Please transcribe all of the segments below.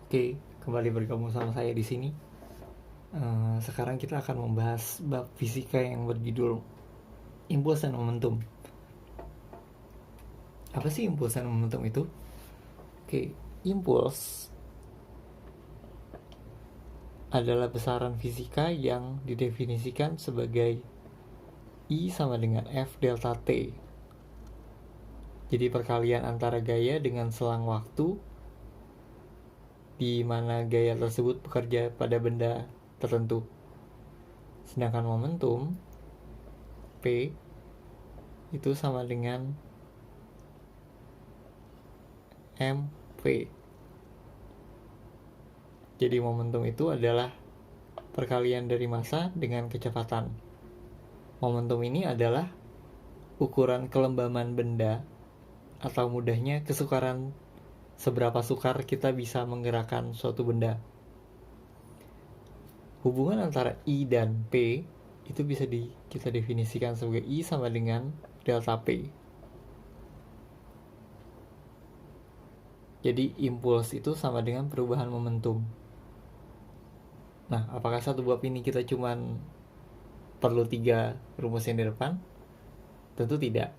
Oke, kembali bergabung sama saya di sini. Sekarang kita akan membahas bab fisika yang berjudul impuls dan momentum. Apa sih impuls dan momentum itu? Oke, impuls adalah besaran fisika yang didefinisikan sebagai I sama dengan F delta T. Jadi perkalian antara gaya dengan selang waktu di mana gaya tersebut bekerja pada benda tertentu. Sedangkan momentum P itu sama dengan mv. Jadi momentum itu adalah perkalian dari massa dengan kecepatan. Momentum ini adalah ukuran kelembaman benda atau mudahnya kesukaran seberapa sukar kita bisa menggerakkan suatu benda. Hubungan antara I dan P itu bisa kita definisikan sebagai I sama dengan delta P. Jadi impuls itu sama dengan perubahan momentum. Nah, apakah satu bab ini kita cuman perlu 3 rumus yang di depan? Tentu tidak.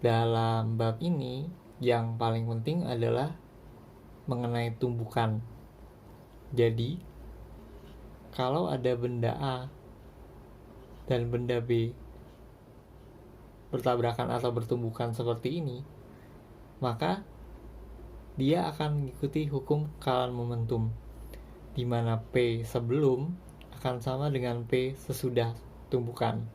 Dalam bab ini, yang paling penting adalah mengenai tumbukan. Jadi, kalau ada benda A dan benda B bertabrakan atau bertumbukan seperti ini, maka dia akan mengikuti hukum kekalahan momentum, di mana P sebelum akan sama dengan P sesudah tumbukan.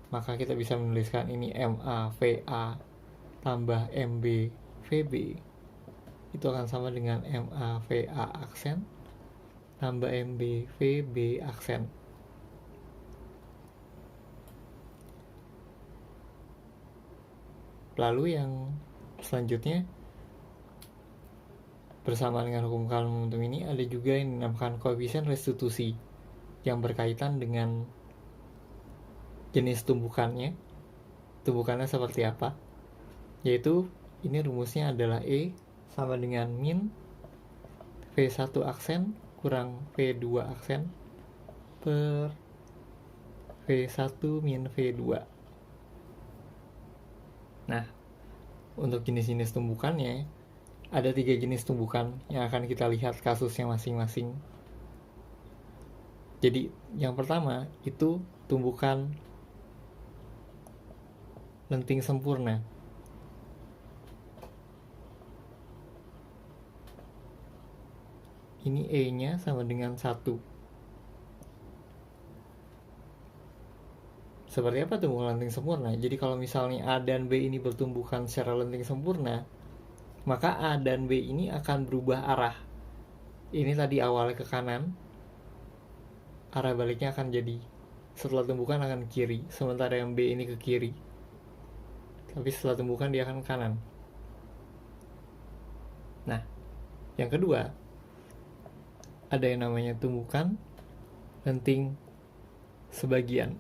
Maka kita bisa menuliskan ini MA VA tambah MB VB itu akan sama dengan MA VA aksen tambah MB VB aksen. Lalu yang selanjutnya bersama dengan hukum kekalahan momentum ini ada juga yang dinamakan koefisien restitusi yang berkaitan dengan jenis tumbukannya seperti apa, yaitu ini rumusnya adalah E sama dengan min V1 aksen kurang V2 aksen per V1 min V2. Nah, untuk jenis-jenis tumbukannya ada 3 jenis tumbukan yang akan kita lihat kasusnya masing-masing. Jadi yang pertama itu tumbukan lenting sempurna. Ini E-nya sama dengan 1. Seperti apa tumbukan lenting sempurna? Jadi kalau misalnya A dan B ini bertumbukan secara lenting sempurna, maka A dan B ini akan berubah arah. Ini tadi awalnya ke kanan, arah baliknya akan jadi setelah tumbukan akan ke kiri, sementara yang B ini ke kiri. Tapi setelah tumbukan dia akan ke kanan. Nah, yang kedua, ada yang namanya tumbukan lenting sebagian.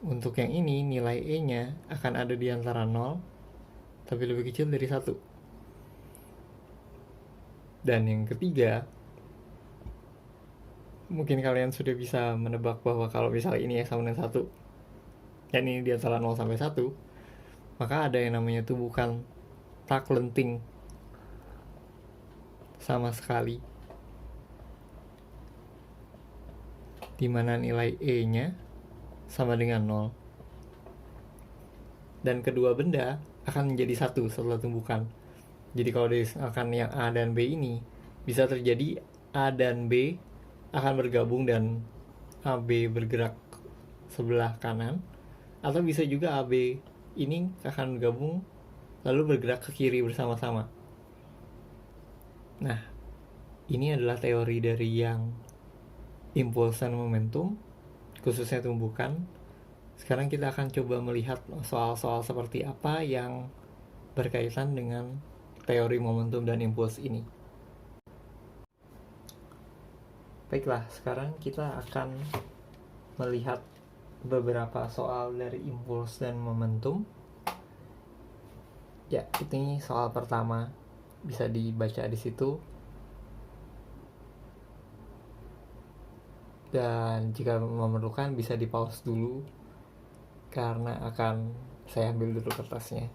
Untuk yang ini nilai E-nya akan ada di antara 0 tapi lebih kecil dari 1. Dan yang ketiga, mungkin kalian sudah bisa menebak bahwa kalau misalnya ini sama dengan 1 dan ini di antara 0 sampai 1, maka ada yang namanya tumbukan tak lenting sama sekali, di mana nilai E-nya sama dengan 0. Dan kedua benda akan menjadi 1 setelah tumbukan. Jadi kalau misalkan yang A dan B ini, bisa terjadi A dan B akan bergabung dan AB bergerak sebelah kanan, atau bisa juga AB ini akan bergabung lalu bergerak ke kiri bersama-sama. Nah, ini adalah teori dari yang impuls dan momentum, khususnya tumbukan. Sekarang kita akan coba melihat soal-soal seperti apa yang berkaitan dengan teori momentum dan impuls ini. Baiklah, sekarang kita akan melihat beberapa soal dari impuls dan momentum. Ya, ini soal pertama, bisa dibaca di situ. Dan jika memerlukan bisa di pause dulu karena akan saya ambil dulu kertasnya.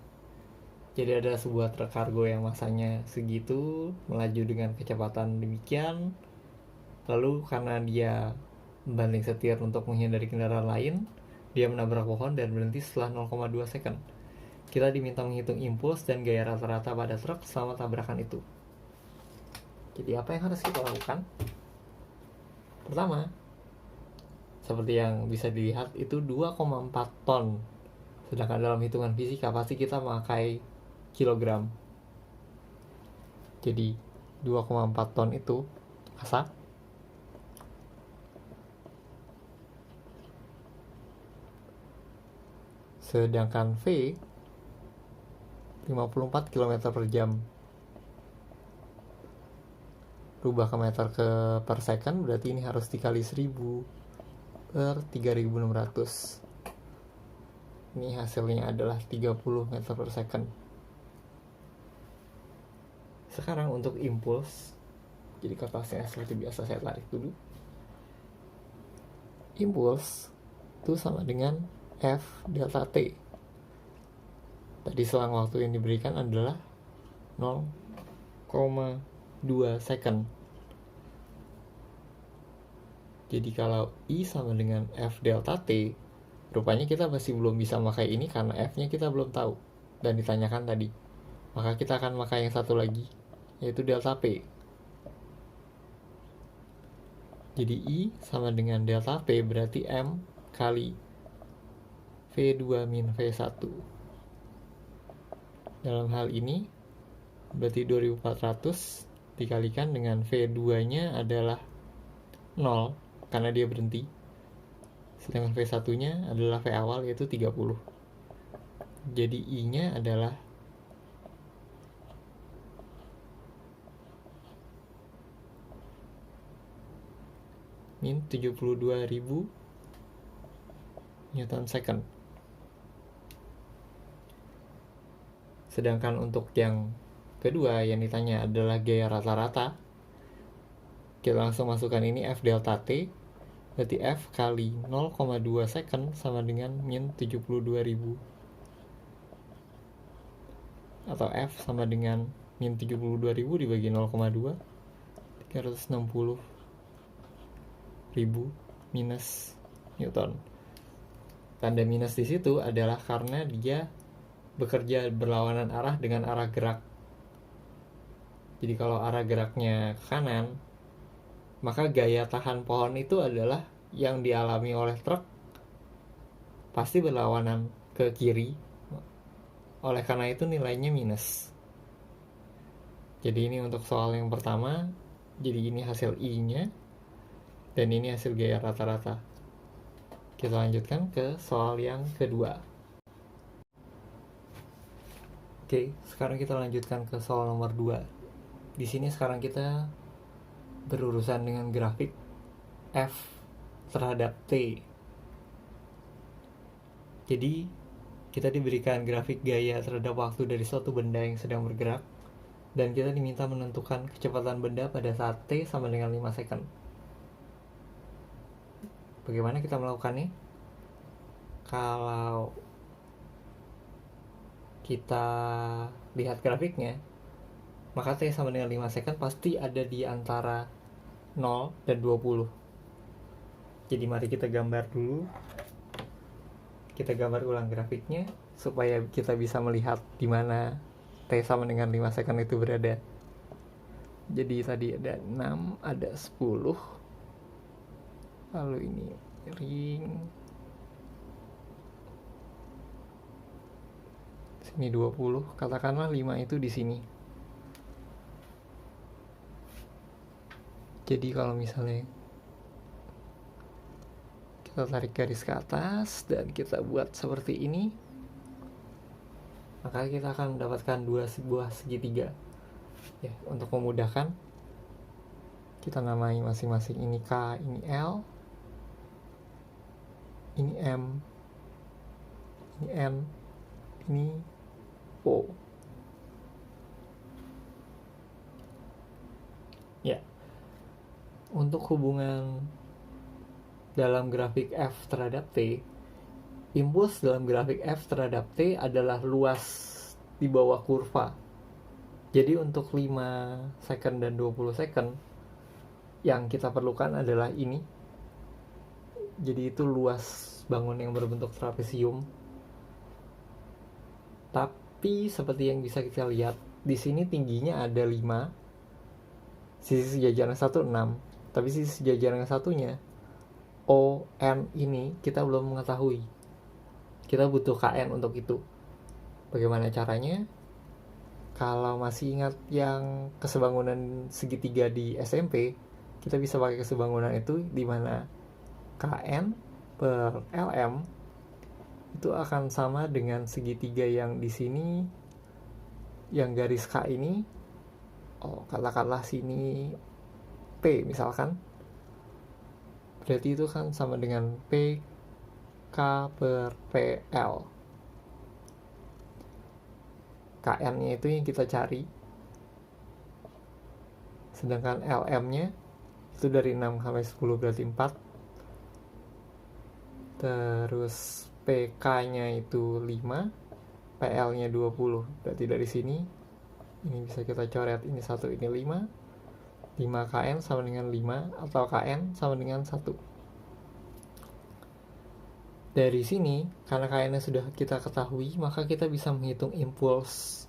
Jadi ada sebuah truk kargo yang masanya segitu melaju dengan kecepatan demikian. Lalu karena dia membanting setir untuk menghindari kendaraan lain, dia menabrak pohon dan berhenti setelah 0,2 second. Kita diminta menghitung impuls dan gaya rata-rata pada truk selama tabrakan itu. Jadi apa yang harus kita lakukan? Pertama, seperti yang bisa dilihat itu 2,4 ton. Sedangkan dalam hitungan fisika pasti kita memakai kilogram. Jadi 2,4 ton itu massa. Sedangkan V 54 km per jam. Rubah ke meter per second berarti ini harus dikali 1000 per 3600. Ini hasilnya adalah 30 meter per second. Sekarang untuk impuls, jadi kertasnya seperti biasa saya tarik dulu. Impuls itu sama dengan F delta T. Tadi selang waktu yang diberikan adalah 0,2 second. Jadi kalau I sama dengan F delta T, rupanya kita masih belum bisa pakai ini karena F-nya kita belum tahu dan ditanyakan tadi. Maka kita akan pakai yang satu lagi, yaitu delta P. Jadi I sama dengan delta P berarti M kali V2 min V1. Dalam hal ini, berarti 2400 dikalikan dengan V2-nya adalah 0, karena dia berhenti. Sedangkan V1-nya adalah V awal, yaitu 30. Jadi I-nya adalah min 72.000 Newton second. Sedangkan untuk yang kedua yang ditanya adalah gaya rata-rata, kita langsung masukkan ini F delta T, berarti F kali 0,2 second sama dengan min 72.000, atau F sama dengan min 72.000 dibagi 0,2, 360.000 minus Newton. Tanda minus di situ adalah karena dia bekerja berlawanan arah dengan arah gerak. Jadi kalau arah geraknya ke kanan, maka gaya tahan pohon itu adalah yang dialami oleh truk pasti berlawanan ke kiri. Oleh karena itu nilainya minus. Jadi ini untuk soal yang pertama. Jadi ini hasil I-nya dan ini hasil gaya rata-rata. Kita lanjutkan ke soal yang kedua. Oke, sekarang kita lanjutkan ke soal nomor 2. Di sini sekarang kita berurusan dengan grafik F terhadap T. Jadi kita diberikan grafik gaya terhadap waktu dari suatu benda yang sedang bergerak, dan kita diminta menentukan kecepatan benda pada saat T sama dengan 5 second. Bagaimana kita melakukannya? Kalau kita lihat grafiknya, maka T sama dengan 5 second pasti ada di antara 0 dan 20. Jadi mari kita gambar dulu. Kita gambar ulang grafiknya supaya kita bisa melihat di mana T sama dengan 5 second itu berada. Jadi tadi ada 6, ada 10. Lalu ini ring. Sini 20, katakanlah 5 itu di sini. Jadi kalau misalnya kita tarik garis ke atas dan kita buat seperti ini, maka kita akan mendapatkan dua sebuah segitiga. Ya, untuk memudahkan, kita namai masing-masing. Ini K, ini L, ini M, ini N, ini O. Untuk hubungan dalam grafik F terhadap T, impuls dalam grafik F terhadap T adalah luas di bawah kurva. Jadi untuk 5 second dan 20 second yang kita perlukan adalah ini. Jadi itu luas bangun yang berbentuk trapesium. Tapi seperti yang bisa kita lihat, di sini tingginya ada 5, sisi sejajar yang satu 6, tapi sisi sejajar yang satunya ON ini kita belum mengetahui. Kita butuh KN untuk itu. Bagaimana caranya? Kalau masih ingat yang kesebangunan segitiga di SMP, kita bisa pakai kesebangunan itu di mana KN per LM itu akan sama dengan segitiga yang di sini, yang garis K ini, katakanlah sini P misalkan. Berarti itu kan sama dengan PK per PL. KN-nya itu yang kita cari. Sedangkan LM-nya itu dari 6 sampai 10 berarti 4. Terus PK-nya itu 5, PL-nya 20. Berarti dari sini ini bisa kita coret, ini 1, ini 5. 5 KN sama dengan 5 atau KN sama dengan 1. Dari sini, karena KN-nya sudah kita ketahui, maka kita bisa menghitung impuls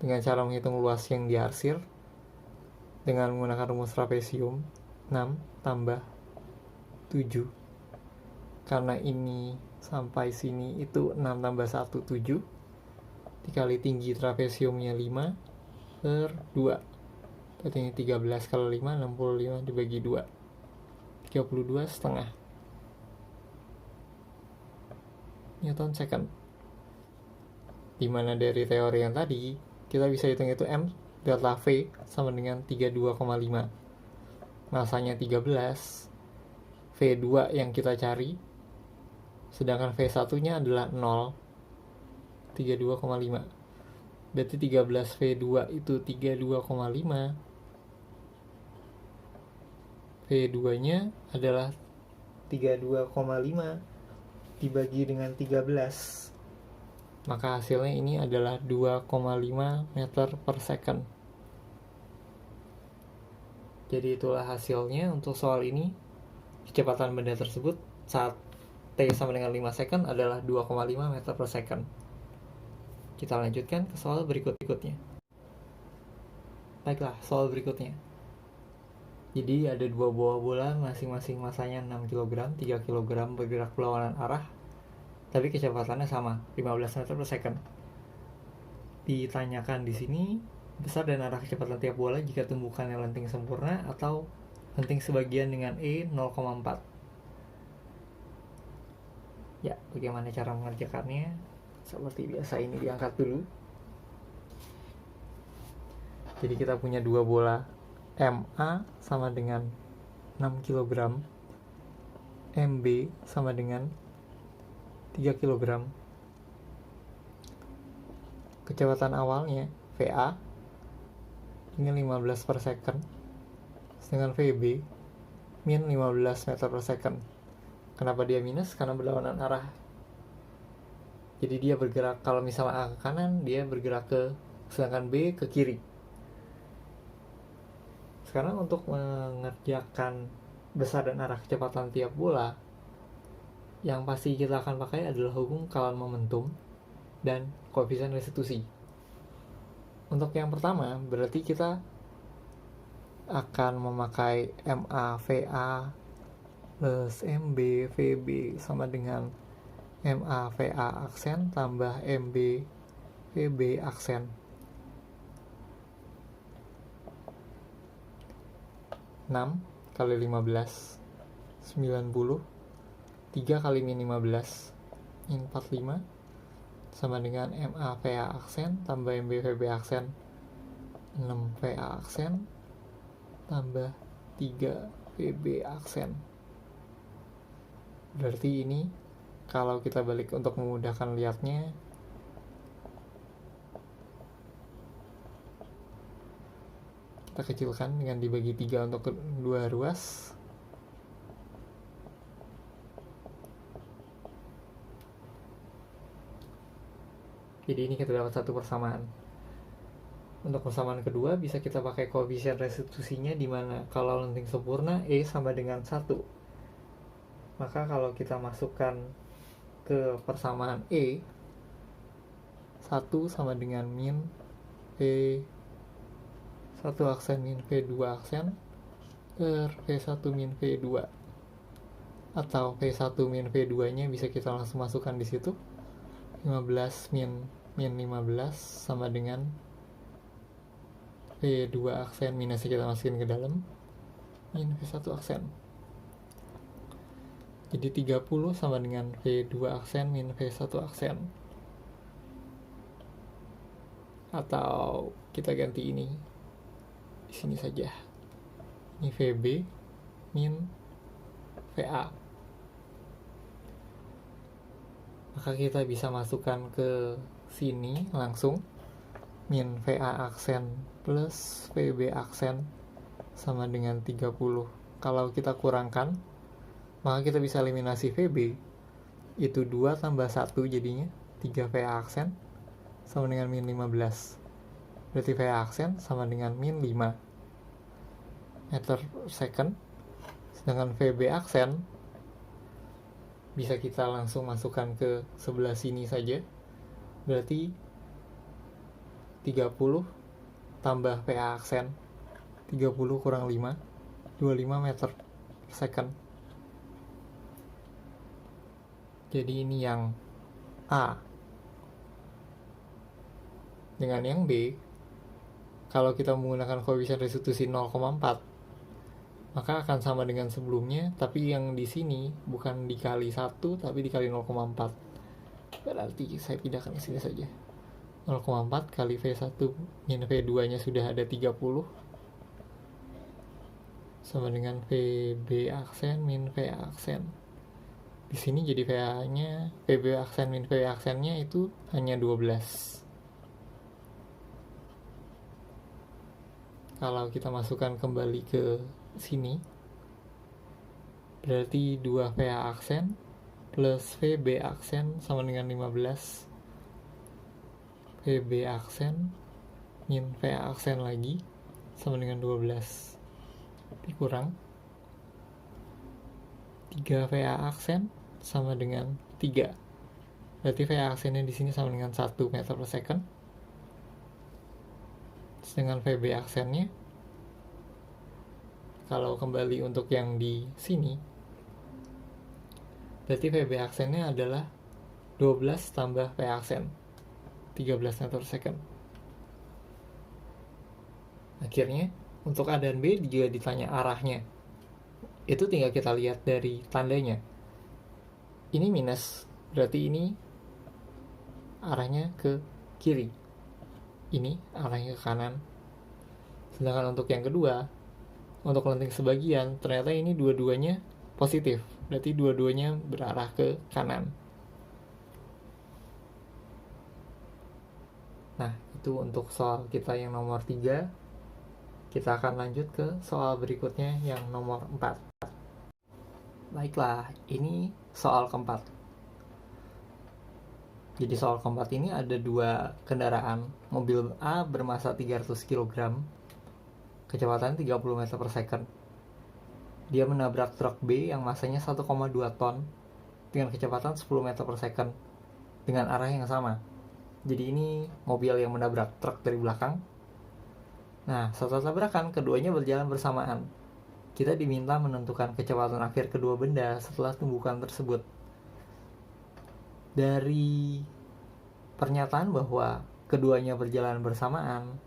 dengan cara menghitung luas yang diarsir dengan menggunakan rumus trapesium. 6 tambah 7. Karena ini sampai sini itu 6 tambah 1, 7. Dikali tinggi trapesiumnya 5 per 2. Berarti ini 13 kali 5, 65 dibagi 2. 32 setengah Newton second. Dimana dari teori yang tadi kita bisa hitung itu M delta V sama dengan 32,5. Masanya 13, V2 yang kita cari, sedangkan V1 nya adalah 0, 32,5. Berarti 13 V2 itu 32,5. V2 nya adalah 32,5 dibagi dengan 13. Maka hasilnya ini adalah 2,5 meter per second. Jadi itulah hasilnya untuk soal ini. Kecepatan benda tersebut saat T sama dengan 5 second adalah 2,5 meter per second. Kita lanjutkan ke soal berikutnya. Baiklah, soal berikutnya. Jadi ada 2 buah bola, masing-masing masanya 6 kg, 3 kg bergerak berlawanan arah, tapi kecepatannya sama, 15 meter per second. Ditanyakan di sini, besar dan arah kecepatan tiap bola jika tumbukannya lenting sempurna atau lenting sebagian dengan E 0,4. Ya, bagaimana cara mengerjakannya? Seperti biasa ini diangkat dulu. Jadi kita punya 2 bola, MA sama dengan 6 kg, MB sama dengan 3 kg. Kecepatan awalnya VA ini 15 per second, sedangkan VB min 15 meter per second. Kenapa dia minus? Karena berlawanan arah. Jadi dia bergerak, kalau misalnya A ke kanan, dia bergerak ke, sedangkan B ke kiri. Sekarang untuk mengerjakan besar dan arah kecepatan tiap bola, yang pasti kita akan pakai adalah hukum kawan momentum dan koefisien restitusi. Untuk yang pertama, berarti kita akan memakai MA/VA plus MB VB sama dengan MA/VA aksen tambah MB VB aksen. 6 kali 15 90, 3 kali min 15 min 45 sama dengan MA/VA aksen tambah MB VB aksen, 6 VA aksen tambah 3 VB aksen. Berarti ini kalau kita balik untuk memudahkan lihatnya, kita kita kecilkan dengan dibagi 3 untuk kedua ruas. Jadi ini kita dapat satu persamaan. Untuk persamaan kedua bisa kita pakai koefisien restitusinya, di mana kalau lenting sempurna E sama dengan 1. Maka kalau kita masukkan ke persamaan E, 1 sama dengan min P1 aksen min P2 aksen per P1 min P2, atau P1 min P2 nya bisa kita langsung masukkan di situ. 15 min 15 sama dengan P2 aksen minusnya kita masukin ke dalam min P1 aksen. Jadi 30 sama dengan P2 aksen min P1 aksen. Atau kita ganti ini di sini saja. Ini VB min VA. Maka kita bisa masukkan ke sini langsung, min VA aksen plus VB aksen sama dengan 30. Kalau kita kurangkan, maka kita bisa eliminasi VB, itu 2 tambah 1 jadinya 3 VA aksen sama dengan min 15. Berarti VA aksen sama dengan min 5 meter per second. Sedangkan VB aksen bisa kita langsung masukkan ke sebelah sini saja. Berarti 30 tambah VA aksen, 30 kurang 5, 25 meter per second. Jadi ini yang A. Dengan yang B, kalau kita menggunakan koefisien restitusi 0,4, maka akan sama dengan sebelumnya, tapi yang di sini bukan dikali 1 tapi dikali 0,4. Berarti saya pindahkan ke sini saja. 0,4 kali V1 min V2 nya sudah ada 30 sama dengan VB aksen min VA aksen. Di sini jadi VA nya, VB aksen min VA aksennya itu hanya 12. Kalau kita masukkan kembali ke sini, berarti 2 VA aksen plus VB aksen sama dengan 15. VB aksen min VA aksen lagi sama dengan 12. Dikurang 3 VA aksen sama dengan 3. Berarti VA aksennya di sini sama dengan 1 meter per second. Dengan VB aksennya, kalau kembali untuk yang di sini, berarti VB aksennya adalah 12 tambah VA aksen, 13 meter per second. Akhirnya untuk A dan B juga ditanya arahnya, itu tinggal kita lihat dari tandanya. Ini minus, berarti ini arahnya ke kiri, ini arahnya ke kanan. Sedangkan untuk yang kedua, untuk lenting sebagian, ternyata ini dua-duanya positif, berarti dua-duanya berarah ke kanan. Nah, itu untuk soal kita yang nomor 3. Kita akan lanjut ke soal berikutnya yang nomor 4. Baiklah, ini soal keempat. Jadi soal keempat ini ada 2 kendaraan. Mobil A bermasa 300 kg, kecepatan 30 meter per second. Dia menabrak truk B yang masanya 1,2 ton dengan kecepatan 10 meter per second dengan arah yang sama. Jadi ini mobil yang menabrak truk dari belakang. Nah, setelah tabrakan, keduanya berjalan bersamaan. Kita diminta menentukan kecepatan akhir kedua benda setelah tumbukan tersebut. Dari pernyataan bahwa keduanya berjalan bersamaan,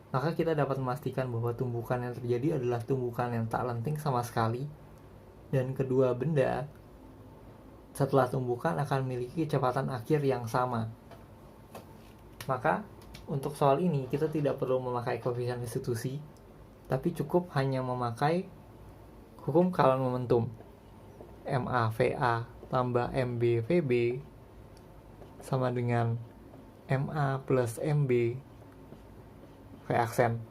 maka kita dapat memastikan bahwa tumbukan yang terjadi adalah tumbukan yang tak lenting sama sekali, dan kedua benda setelah tumbukan akan memiliki kecepatan akhir yang sama. Maka untuk soal ini kita tidak perlu memakai koefisien restitusi, tapi cukup hanya memakai hukum kalan momentum. MA/VA tambah MB/VB sama dengan MA plus MB V aksen.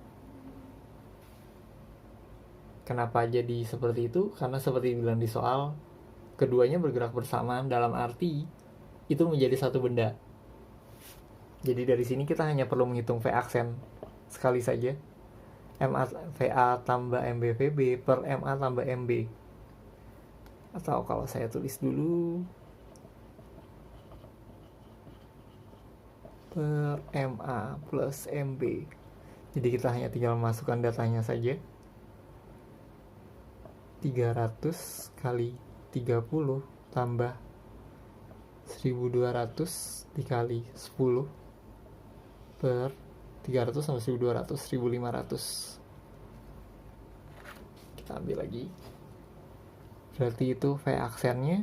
Kenapa jadi seperti itu? Karena seperti bilang di soal, keduanya bergerak bersamaan dalam arti itu menjadi satu benda. Jadi dari sini kita hanya perlu menghitung V aksen sekali saja. MA VA tambah MB VB per MA tambah MB. Atau kalau saya tulis dulu, per MA plus MB. Jadi kita hanya tinggal masukkan datanya saja. 300 kali 30 tambah 1200 dikali 10 per 300 sama 1200, 1500. Kita ambil lagi. Berarti itu V aksennya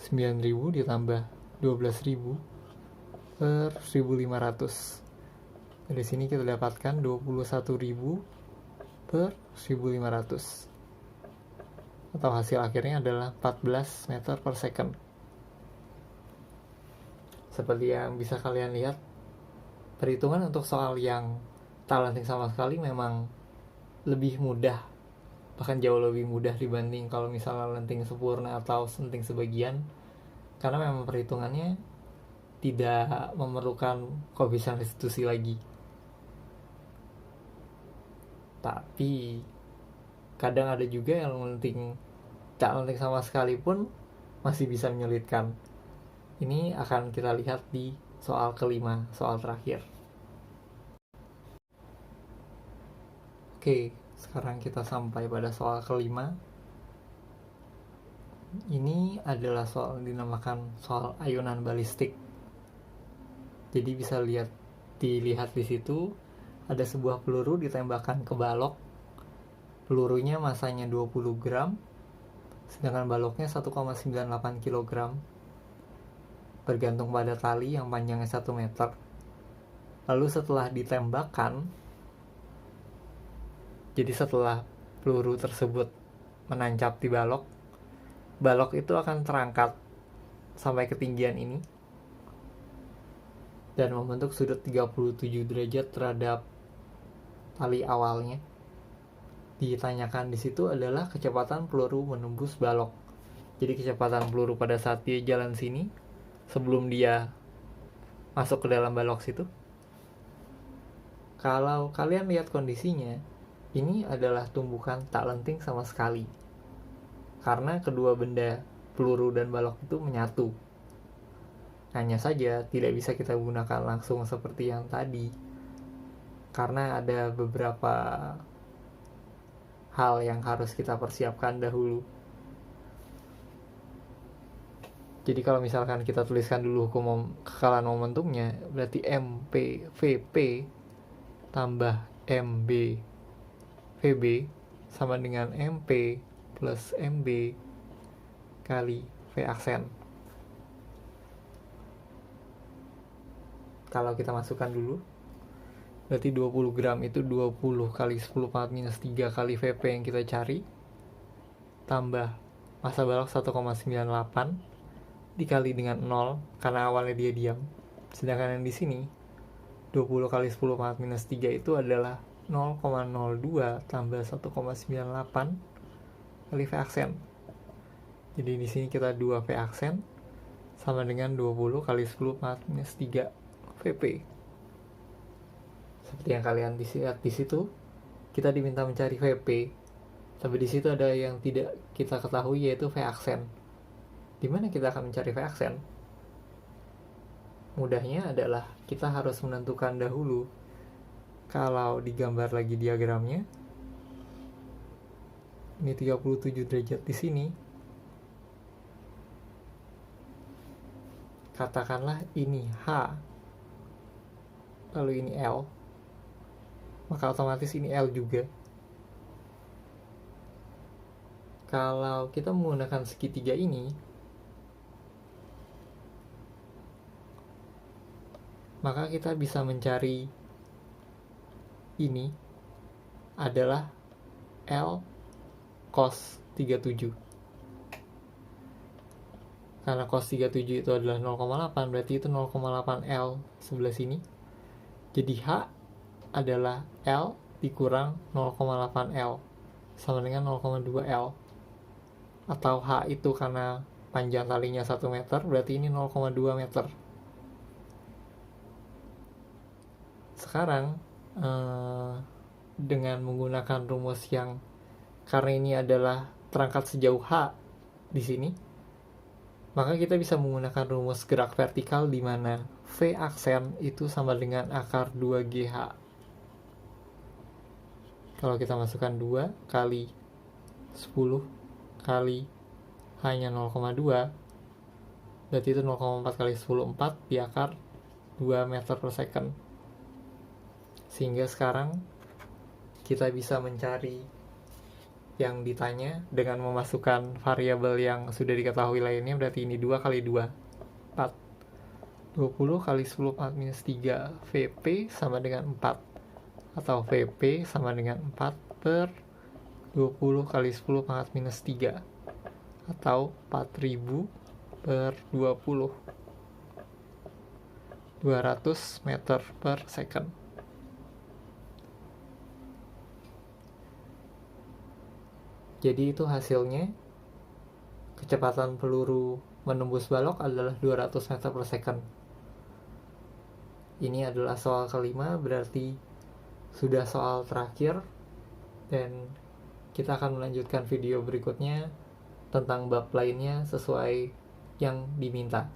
9.000 ditambah 12.000 per 1.500. Dari sini kita dapatkan 21.000 per 1.500. Atau hasil akhirnya adalah 14 meter per second. Seperti yang bisa kalian lihat, perhitungan untuk soal yang tak lenting sama sekali memang lebih mudah, bahkan jauh lebih mudah dibanding kalau misalnya lenting sempurna atau lenting sebagian, karena memang perhitungannya tidak memerlukan koefisien restitusi lagi. Tapi kadang ada juga yang tak lenting sama sekali pun masih bisa menyulitkan. Ini akan kita lihat di soal kelima, soal terakhir. Oke, sekarang kita sampai pada soal kelima. Ini adalah soal yang dinamakan soal ayunan balistik. Jadi bisa dilihat di situ ada sebuah peluru ditembakkan ke balok. Pelurunya masanya 20 gram, sedangkan baloknya 1,98 kg. Bergantung pada tali yang panjangnya 1 meter. Lalu setelah ditembakkan, jadi setelah peluru tersebut menancap di balok, balok itu akan terangkat sampai ketinggian ini dan membentuk sudut 37 derajat terhadap tali awalnya. Ditanyakan di situ adalah kecepatan peluru menembus balok. Jadi kecepatan peluru pada saat dia jalan sini sebelum dia masuk ke dalam balok situ. Kalau kalian lihat kondisinya, ini adalah tumbukan tak lenting sama sekali. Karena kedua benda peluru dan balok itu menyatu. Hanya saja tidak bisa kita gunakan langsung seperti yang tadi, karena ada beberapa hal yang harus kita persiapkan dahulu. Jadi kalau misalkan kita tuliskan dulu hukum kekalahan momentumnya, berarti MP VP tambah MB VB sama dengan MP plus MB kali V aksen. Kalau kita masukkan dulu, berarti 20 gram itu 20 kali 10 pangkat minus 3 kali VP yang kita cari, tambah massa balok 1,98 dikali dengan 0 karena awalnya dia diam. Sedangkan yang di sini 20 kali 10 pangkat minus 3 itu adalah 0,02 tambah 1,98 kali V aksen. Jadi di sini kita 2 V aksen sama dengan 20 kali 10 pangkat minus 3 VP. Seperti yang kalian lihat di situ, kita diminta mencari VP. Tapi di situ ada yang tidak kita ketahui, yaitu V aksen. Di mana kita akan mencari V aksen? Mudahnya adalah kita harus menentukan dahulu. Kalau digambar lagi diagramnya, ini 37 derajat di sini. Katakanlah ini H, lalu ini L, maka otomatis ini L juga. Kalau kita menggunakan segitiga ini, maka kita bisa mencari ini adalah L cos 37. Karena cos 37 itu adalah 0,8, berarti itu 0,8 L sebelah sini. Jadi H adalah L dikurang 0,8 L sama dengan 0,2 L, atau H itu karena panjang talinya 1 meter, berarti ini 0,2 meter. Sekarang dengan menggunakan rumus yang, karena ini adalah terangkat sejauh H di sini, maka kita bisa menggunakan rumus gerak vertikal di mana V aksen itu sama dengan akar 2GH. Kalau kita masukkan 2 kali 10 kali hanya 0,2, berarti itu 0,4 kali 10, 4 di akar 2 meter per second. Sehingga sekarang kita bisa mencari yang ditanya dengan memasukkan variabel yang sudah diketahui lainnya, berarti ini 2 kali 2, 4. 20 kali 10 4 minus 3, VP sama dengan 4, atau VP sama dengan 4 per 20 kali 10 pangkat minus 3, atau 4000 per 20, 200 meter per second. Jadi itu hasilnya. Kecepatan peluru menembus balok adalah 200 meter per second. Ini adalah soal kelima, berarti sudah soal terakhir, dan kita akan melanjutkan video berikutnya tentang bab lainnya sesuai yang diminta.